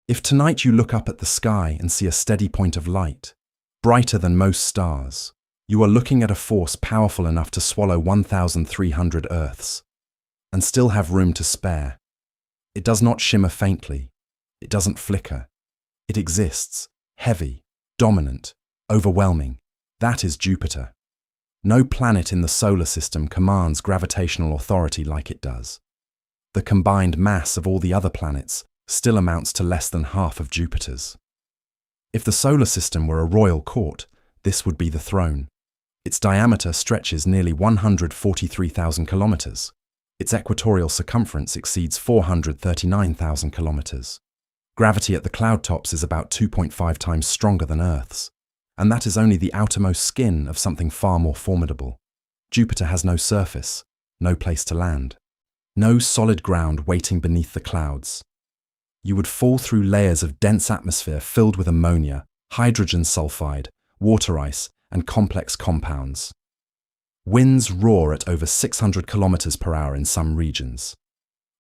If tonight you look up at the sky and see a steady point of light, brighter than most stars, you are looking at a force powerful enough to swallow 1,300 Earths, and still have room to spare. It does not shimmer faintly. It doesn't flicker. It exists, heavy, dominant, overwhelming. That is Jupiter. No planet in the solar system commands gravitational authority like it does. The combined mass of all the other planets still amounts to less than half of Jupiter's. If the solar system were a royal court, this would be the throne. Its diameter stretches nearly 143,000 kilometers. Its equatorial circumference exceeds 439,000 kilometers. Gravity at the cloud tops is about 2.5 times stronger than Earth's, and that is only the outermost skin of something far more formidable. Jupiter has no surface, no place to land, no solid ground waiting beneath the clouds. You would fall through layers of dense atmosphere filled with ammonia, hydrogen sulfide, water ice, and complex compounds. Winds roar at over 600 kilometers per hour in some regions.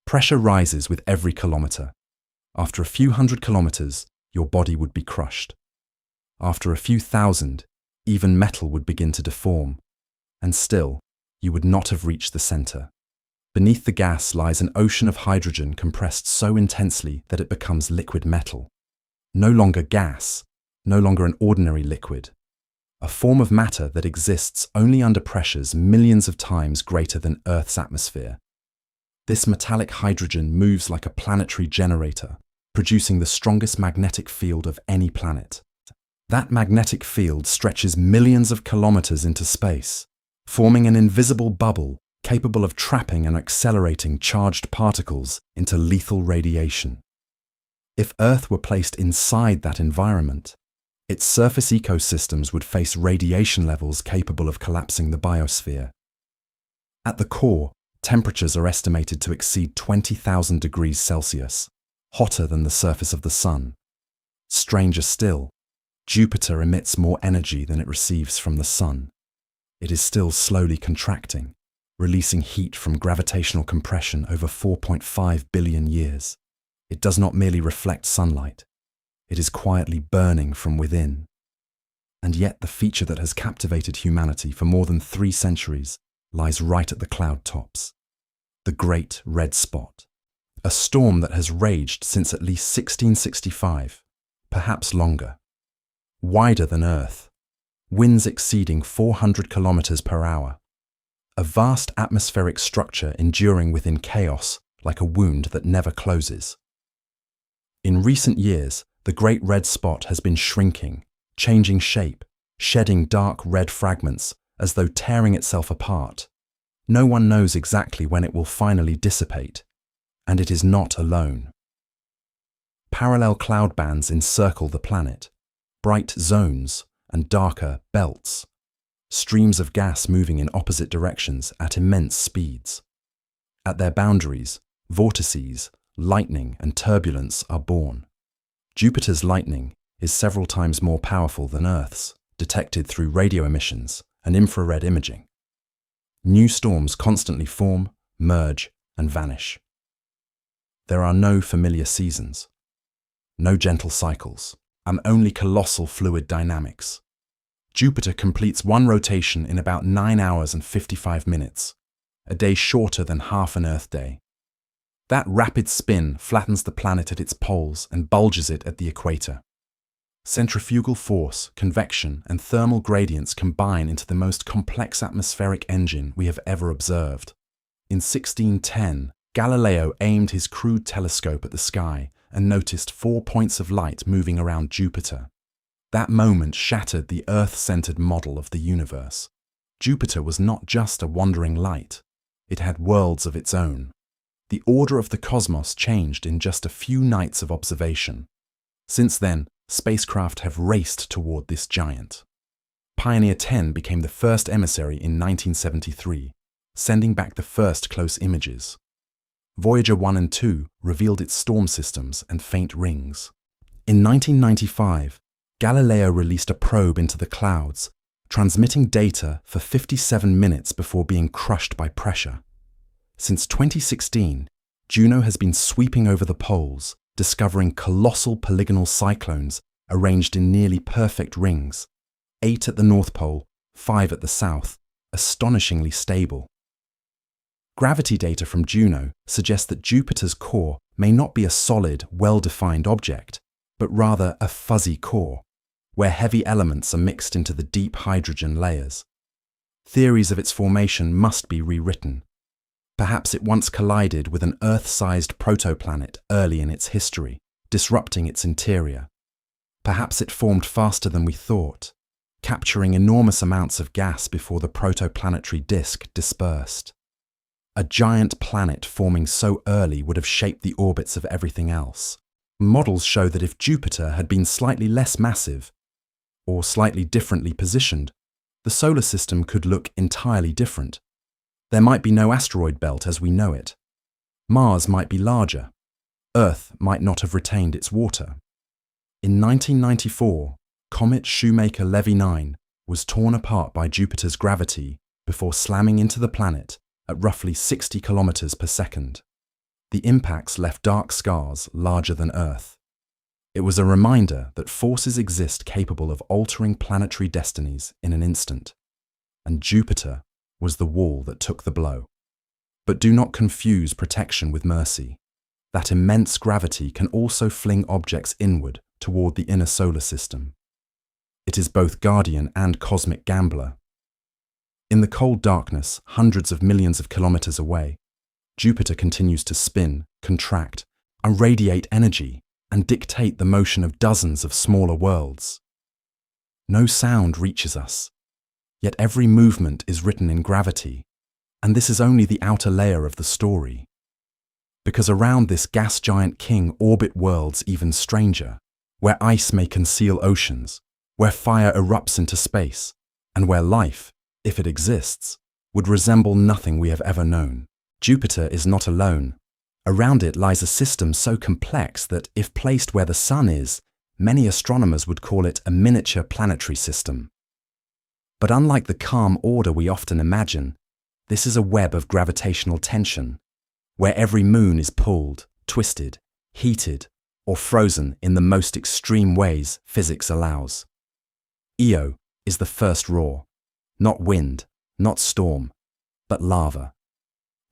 Pressure rises with every kilometer. After a few hundred kilometers, your body would be crushed. After a few thousand, even metal would begin to deform. And still, you would not have reached the center. Beneath the gas lies an ocean of hydrogen compressed so intensely that it becomes liquid metal. No longer gas, no longer an ordinary liquid. A form of matter that exists only under pressures millions of times greater than Earth's atmosphere. This metallic hydrogen moves like a planetary generator, producing the strongest magnetic field of any planet. That magnetic field stretches millions of kilometers into space, forming an invisible bubble capable of trapping and accelerating charged particles into lethal radiation. If Earth were placed inside that environment, its surface ecosystems would face radiation levels capable of collapsing the biosphere. At the core, temperatures are estimated to exceed 20,000 degrees Celsius, hotter than the surface of the Sun. Stranger still, Jupiter emits more energy than it receives from the Sun. It is still slowly contracting, releasing heat from gravitational compression over 4.5 billion years. It does not merely reflect sunlight. It is quietly burning from within. And yet the feature that has captivated humanity for more than 3 centuries lies right at the cloud tops. The Great Red Spot. A storm that has raged since at least 1665, perhaps longer. Wider than Earth. Winds exceeding 400 kilometers per hour. A vast atmospheric structure enduring within chaos like a wound that never closes. In recent years, the Great Red Spot has been shrinking, changing shape, shedding dark red fragments as though tearing itself apart. No one knows exactly when it will finally dissipate, and it is not alone. Parallel cloud bands encircle the planet, bright zones and darker belts. Streams of gas moving in opposite directions at immense speeds. At their boundaries, vortices, lightning, and turbulence are born. Jupiter's lightning is several times more powerful than Earth's, detected through radio emissions and infrared imaging. New storms constantly form, merge, and vanish. There are no familiar seasons, no gentle cycles, and only colossal fluid dynamics. Jupiter completes one rotation in about 9 hours and 55 minutes, a day shorter than half an Earth day. That rapid spin flattens the planet at its poles and bulges it at the equator. Centrifugal force, convection, and thermal gradients combine into the most complex atmospheric engine we have ever observed. In 1610, Galileo aimed his crude telescope at the sky and noticed 4 points of light moving around Jupiter. That moment shattered the Earth-centered model of the universe. Jupiter was not just a wandering light. It had worlds of its own. The order of the cosmos changed in just a few nights of observation. Since then, spacecraft have raced toward this giant. Pioneer 10 became the first emissary in 1973, sending back the first close images. Voyager 1 and 2 revealed its storm systems and faint rings. In 1995, Galileo released a probe into the clouds, transmitting data for 57 minutes before being crushed by pressure. Since 2016, Juno has been sweeping over the poles, discovering colossal polygonal cyclones arranged in nearly perfect rings, 8 at the North Pole, 5 at the South, astonishingly stable. Gravity data from Juno suggests that Jupiter's core may not be a solid, well-defined object, but rather a fuzzy core, where heavy elements are mixed into the deep hydrogen layers. Theories of its formation must be rewritten. Perhaps it once collided with an Earth-sized protoplanet early in its history, disrupting its interior. Perhaps it formed faster than we thought, capturing enormous amounts of gas before the protoplanetary disk dispersed. A giant planet forming so early would have shaped the orbits of everything else. Models show that if Jupiter had been slightly less massive, or slightly differently positioned, the solar system could look entirely different. There might be no asteroid belt as we know it. Mars might be larger. Earth might not have retained its water. In 1994, comet Shoemaker-Levy 9 was torn apart by Jupiter's gravity before slamming into the planet at roughly 60 kilometers per second. The impacts left dark scars larger than Earth. It was a reminder that forces exist capable of altering planetary destinies in an instant, and Jupiter was the wall that took the blow. But do not confuse protection with mercy. That immense gravity can also fling objects inward toward the inner solar system. It is both guardian and cosmic gambler. In the cold darkness, hundreds of millions of kilometers away, Jupiter continues to spin, contract, and radiate energy and dictate the motion of dozens of smaller worlds. No sound reaches us, yet every movement is written in gravity, and this is only the outer layer of the story. Because around this gas giant king orbit worlds even stranger, where ice may conceal oceans, where fire erupts into space, and where life, if it exists, would resemble nothing we have ever known. Jupiter is not alone. Around it lies a system so complex that, if placed where the Sun is, many astronomers would call it a miniature planetary system. But unlike the calm order we often imagine, this is a web of gravitational tension, where every moon is pulled, twisted, heated, or frozen in the most extreme ways physics allows. Io is the first roar. Not wind, not storm, but lava.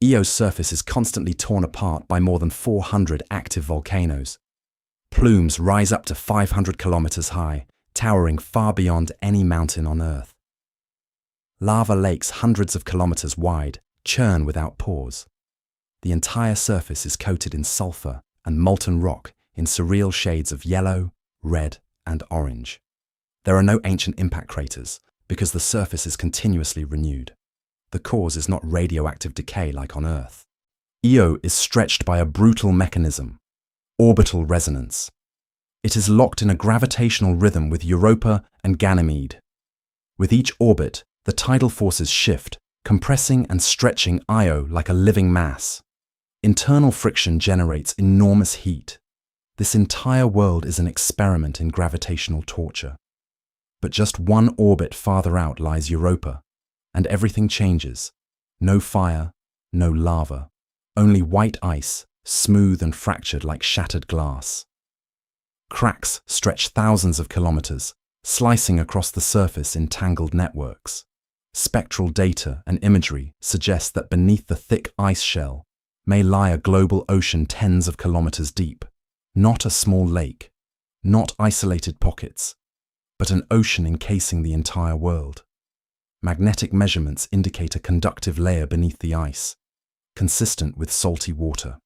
Io's surface is constantly torn apart by more than 400 active volcanoes. Plumes rise up to 500 kilometers high, towering far beyond any mountain on Earth. Lava lakes hundreds of kilometers wide churn without pause. The entire surface is coated in sulfur and molten rock in surreal shades of yellow, red, and orange. There are no ancient impact craters, because the surface is continuously renewed. The cause is not radioactive decay like on Earth. Io is stretched by a brutal mechanism, orbital resonance. It is locked in a gravitational rhythm with Europa and Ganymede. With each orbit, the tidal forces shift, compressing and stretching Io like a living mass. Internal friction generates enormous heat. This entire world is an experiment in gravitational torture. But just one orbit farther out lies Europa, and everything changes. No fire, no lava, only white ice, smooth and fractured like shattered glass. Cracks stretch thousands of kilometers, slicing across the surface in tangled networks. Spectral data and imagery suggest that beneath the thick ice shell may lie a global ocean tens of kilometers deep, not a small lake, not isolated pockets, but an ocean encasing the entire world. Magnetic measurements indicate a conductive layer beneath the ice, consistent with salty water.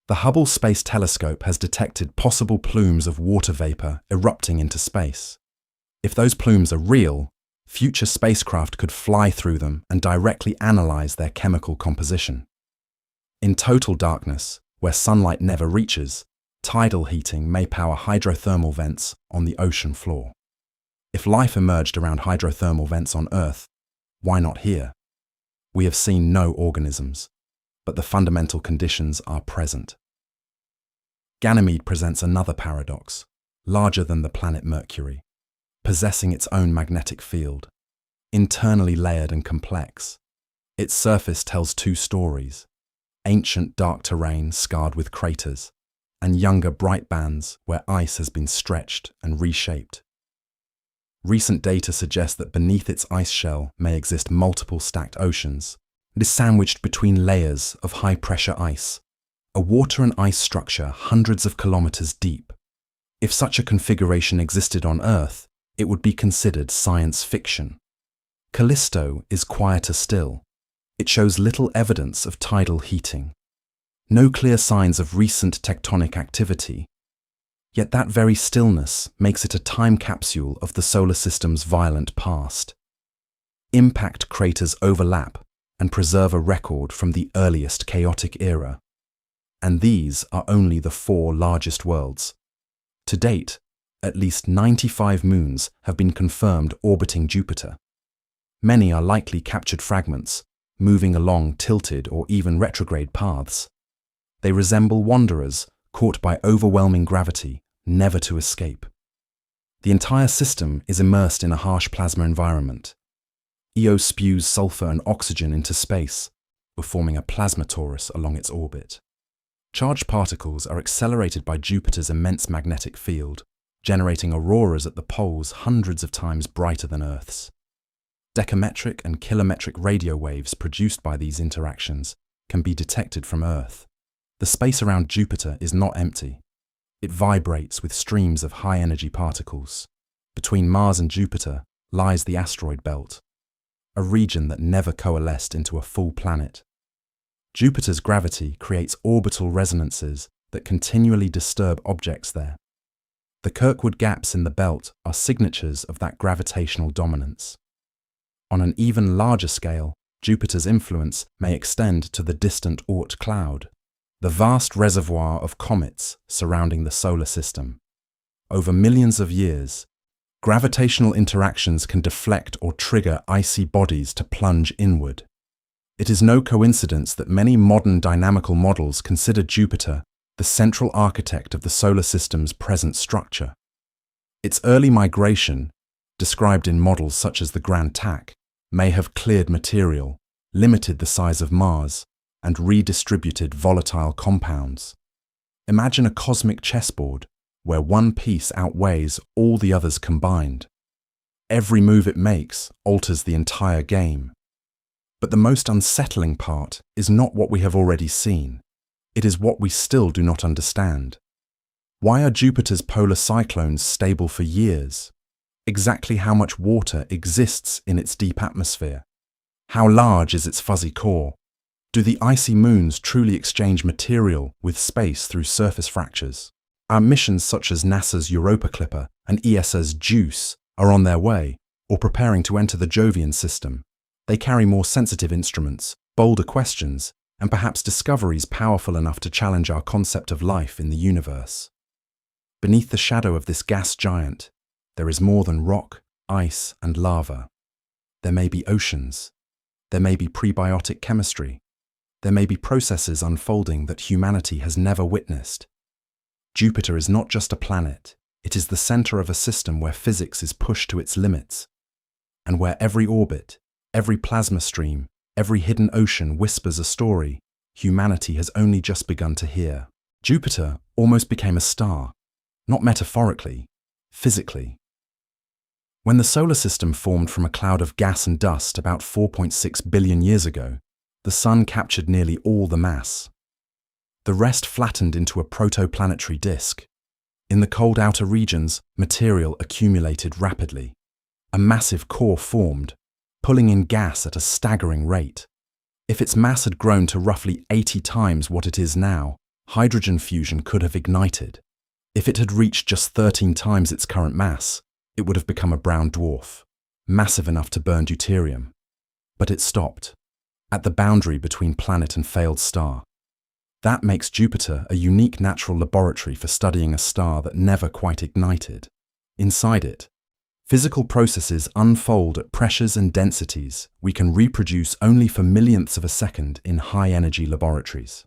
The Hubble Space Telescope has detected possible plumes of water vapor erupting into space. If those plumes are real, future spacecraft could fly through them and directly analyze their chemical composition. In total darkness, where sunlight never reaches, tidal heating may power hydrothermal vents on the ocean floor. If life emerged around hydrothermal vents on Earth, why not here? We have seen no organisms, but the fundamental conditions are present. Ganymede presents another paradox, larger than the planet Mercury, possessing its own magnetic field, internally layered and complex. Its surface tells two stories: ancient dark terrain scarred with craters, and younger bright bands where ice has been stretched and reshaped. Recent data suggests that beneath its ice shell may exist multiple stacked oceans. It is sandwiched between layers of high-pressure ice, a water and ice structure hundreds of kilometers deep. If such a configuration existed on Earth, it would be considered science fiction. Callisto is quieter still. It shows little evidence of tidal heating. No clear signs of recent tectonic activity. Yet that very stillness makes it a time capsule of the solar system's violent past. Impact craters overlap and preserve a record from the earliest chaotic era. And these are only the 4 largest worlds. To date, at least 95 moons have been confirmed orbiting Jupiter. Many are likely captured fragments, moving along tilted or even retrograde paths. They resemble wanderers caught by overwhelming gravity, never to escape. The entire system is immersed in a harsh plasma environment. Io spews sulfur and oxygen into space, forming a plasma torus along its orbit. Charged particles are accelerated by Jupiter's immense magnetic field, generating auroras at the poles hundreds of times brighter than Earth's. Decametric and kilometric radio waves produced by these interactions can be detected from Earth. The space around Jupiter is not empty. It vibrates with streams of high-energy particles. Between Mars and Jupiter lies the asteroid belt, a region that never coalesced into a full planet. Jupiter's gravity creates orbital resonances that continually disturb objects there. The Kirkwood gaps in the belt are signatures of that gravitational dominance. On an even larger scale, Jupiter's influence may extend to the distant Oort cloud, the vast reservoir of comets surrounding the solar system. Over millions of years, gravitational interactions can deflect or trigger icy bodies to plunge inward. It is no coincidence that many modern dynamical models consider Jupiter the central architect of the solar system's present structure. Its early migration, described in models such as the Grand Tack, may have cleared material, limited the size of Mars, and redistributed volatile compounds. Imagine a cosmic chessboard where one piece outweighs all the others combined. Every move it makes alters the entire game. But the most unsettling part is not what we have already seen. It is what we still do not understand. Why are Jupiter's polar cyclones stable for years? Exactly how much water exists in its deep atmosphere? How large is its fuzzy core? Do the icy moons truly exchange material with space through surface fractures? Our missions such as NASA's Europa Clipper and ESA's JUICE are on their way, or preparing to enter the Jovian system. They carry more sensitive instruments, bolder questions, and perhaps discoveries powerful enough to challenge our concept of life in the universe. Beneath the shadow of this gas giant, there is more than rock, ice, and lava. There may be oceans. There may be prebiotic chemistry. There may be processes unfolding that humanity has never witnessed. Jupiter is not just a planet. It is the center of a system where physics is pushed to its limits, and where every orbit, every plasma stream, every hidden ocean whispers a story humanity has only just begun to hear. Jupiter almost became a star, not metaphorically, physically. When the solar system formed from a cloud of gas and dust about 4.6 billion years ago, the Sun captured nearly all the mass. The rest flattened into a protoplanetary disk. In the cold outer regions, material accumulated rapidly. A massive core formed, pulling in gas at a staggering rate. If its mass had grown to roughly 80 times what it is now, hydrogen fusion could have ignited. If it had reached just 13 times its current mass, it would have become a brown dwarf, massive enough to burn deuterium. But it stopped, at the boundary between planet and failed star. That makes Jupiter a unique natural laboratory for studying a star that never quite ignited. Inside it, physical processes unfold at pressures and densities we can reproduce only for millionths of a second in high-energy laboratories.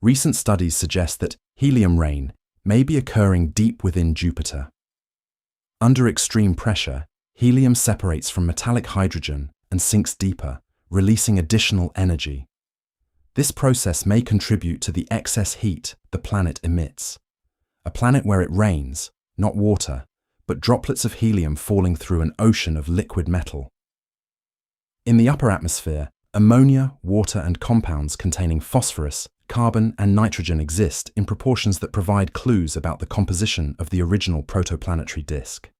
Recent studies suggest that helium rain may be occurring deep within Jupiter. Under extreme pressure, helium separates from metallic hydrogen and sinks deeper, releasing additional energy. This process may contribute to the excess heat the planet emits. A planet where it rains, not water, but droplets of helium falling through an ocean of liquid metal. In the upper atmosphere, ammonia, water, and compounds containing phosphorus, carbon, and nitrogen exist in proportions that provide clues about the composition of the original protoplanetary disk.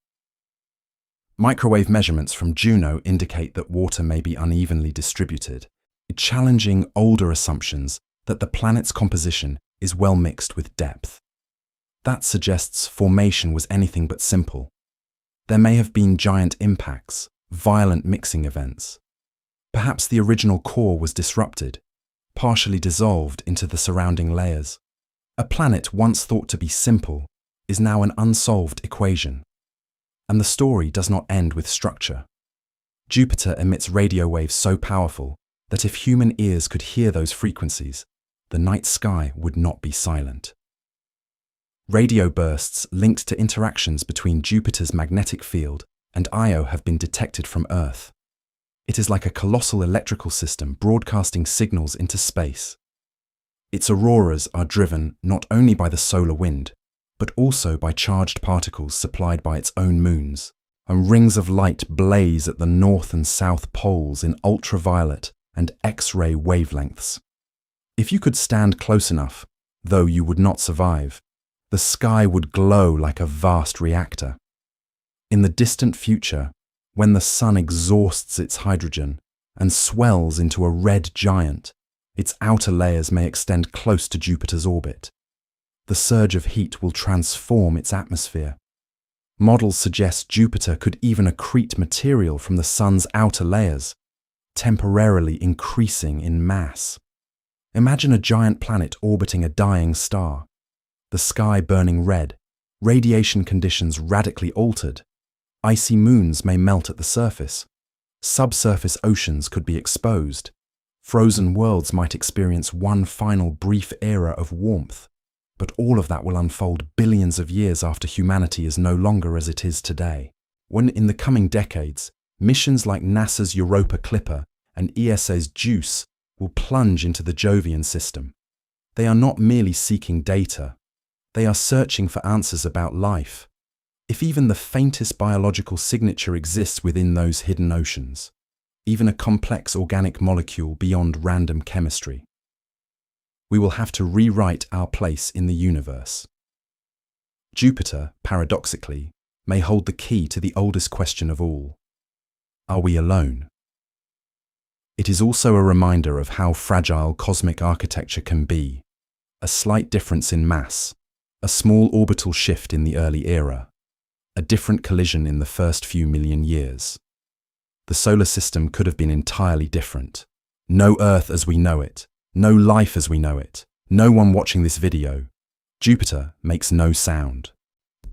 Microwave measurements from Juno indicate that water may be unevenly distributed, challenging older assumptions that the planet's composition is well mixed with depth. That suggests formation was anything but simple. There may have been giant impacts, violent mixing events. Perhaps the original core was disrupted, partially dissolved into the surrounding layers. A planet once thought to be simple is now an unsolved equation. And the story does not end with structure. Jupiter emits radio waves so powerful that if human ears could hear those frequencies, the night sky would not be silent. Radio bursts linked to interactions between Jupiter's magnetic field and Io have been detected from Earth. It is like a colossal electrical system broadcasting signals into space. Its auroras are driven not only by the solar wind, but also by charged particles supplied by its own moons, and rings of light blaze at the north and south poles in ultraviolet and X-ray wavelengths. If you could stand close enough, though you would not survive, the sky would glow like a vast reactor. In the distant future, when the sun exhausts its hydrogen and swells into a red giant, its outer layers may extend close to Jupiter's orbit. The surge of heat will transform its atmosphere. Models suggest Jupiter could even accrete material from the sun's outer layers, temporarily increasing in mass. Imagine a giant planet orbiting a dying star, the sky burning red, radiation conditions radically altered. Icy moons may melt at the surface. Subsurface oceans could be exposed. Frozen worlds might experience one final brief era of warmth. But all of that will unfold billions of years after humanity is no longer as it is today. When in the coming decades, missions like NASA's Europa Clipper and ESA's JUICE will plunge into the Jovian system. They are not merely seeking data. They are searching for answers about life. If even the faintest biological signature exists within those hidden oceans, even a complex organic molecule beyond random chemistry, we will have to rewrite our place in the universe. Jupiter, paradoxically, may hold the key to the oldest question of all. Are we alone? It is also a reminder of how fragile cosmic architecture can be. A slight difference in mass, a small orbital shift in the early era, a different collision in the first few million years. The solar system could have been entirely different. No Earth as we know it. No life as we know it. No one watching this video. Jupiter makes no sound.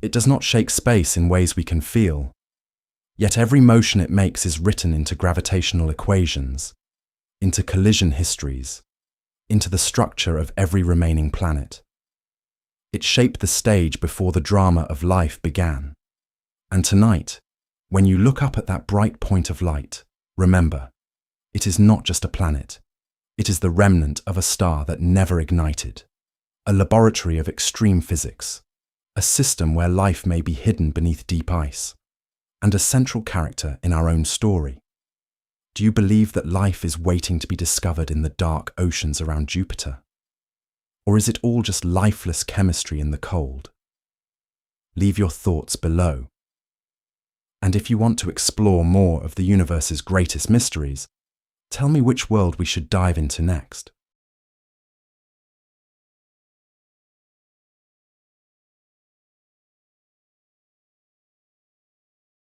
It does not shake space in ways we can feel. Yet every motion it makes is written into gravitational equations, into collision histories, into the structure of every remaining planet. It shaped the stage before the drama of life began. And tonight, when you look up at that bright point of light, remember, it is not just a planet. It is the remnant of a star that never ignited, a laboratory of extreme physics, a system where life may be hidden beneath deep ice, and a central character in our own story. Do you believe that life is waiting to be discovered in the dark oceans around Jupiter? Or is it all just lifeless chemistry in the cold? Leave your thoughts below. And if you want to explore more of the universe's greatest mysteries, tell me which world we should dive into next.